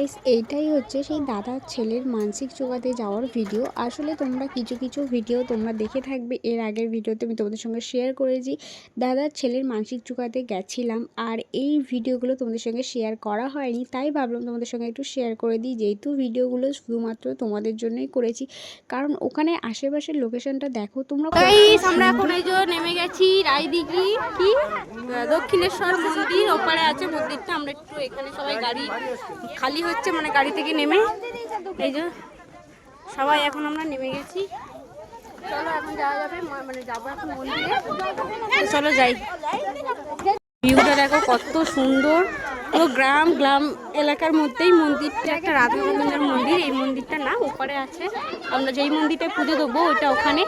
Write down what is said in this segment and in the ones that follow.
Guys, এইটাই হচ্ছে সেই দাদার ছেলের মানসিক চোকাতে যাওয়ার ভিডিও। আসলে তোমরা কিছু কিছু ভিডিও তোমরা দেখে থাকবে, এর আগের ভিডিওতে আমি তোমাদের সঙ্গে শেয়ার করেছি দাদার ছেলের মানসিক চোকাতে গেছিলাম। আর এই ভিডিওগুলো তোমাদের সঙ্গে শেয়ার করা হয়নি, তাই ভাবলাম তোমাদের সঙ্গে একটু শেয়ার করে দিই, যেহেতু ভিডিওগুলো শুধুমাত্র তোমাদের জন্যই করেছি। কারণ ওখানে আশেপাশের লোকেশনটা দেখো তোমরা। আমরা এখন এই যে নেমে গেছি রায়দিঘি কি দক্ষিণেশ্বর মন্দির ওপারে আছে মন্দিরটা। আমরা একটু এখানে সবাই গাড়ি খালি হচ্ছে, মানে গাড়ি থেকে নেমে এই যে সবাই এখন আমরা নেমে গেছি। চলো এখন যাওয়া যাবে, মানে যাবো এখন মন্দিরে। চলো যাই। ভিউটা দেখো কত সুন্দর, পুরো গ্রাম গ্রাম এলাকার মধ্যেই মন্দিরটা, একটা রাধা গোবিন্দের মন্দির। এই মন্দিরটা না ওপারে আছে, আমরা যেই মন্দিরটায় পুজো দেবো ওইটা ওখানে।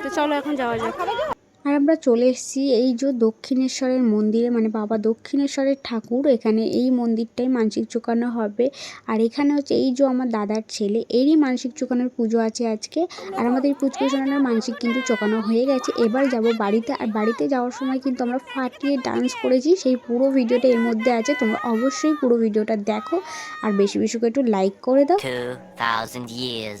তো চলো এখন যাওয়া যাক। আর আমরা চলে এসেছি এই যে দক্ষিণেশ্বরের মন্দিরে, মানে বাবা দক্ষিণেশ্বরের ঠাকুর। এখানে এই মন্দিরটাই মানসিক চোকানো হবে। আর এখানে হচ্ছে এই যে আমার দাদার ছেলে, এরই মানসিক চোকানোর পুজো আছে আজকে। আর আমাদের পুচকুসোনার মানসিক কিন্তু চোকানো হয়ে গেছে। এবার যাব বাড়িতে। আর বাড়িতে যাওয়ার সময় কিন্তু আমরা ফাটিয়ে ডান্স করেছি, সেই পুরো ভিডিওটা এর মধ্যে আছে। তোমরা অবশ্যই পুরো ভিডিওটা দেখো আর বেশি বেশি করে একটু লাইক করে দাও। 2000 years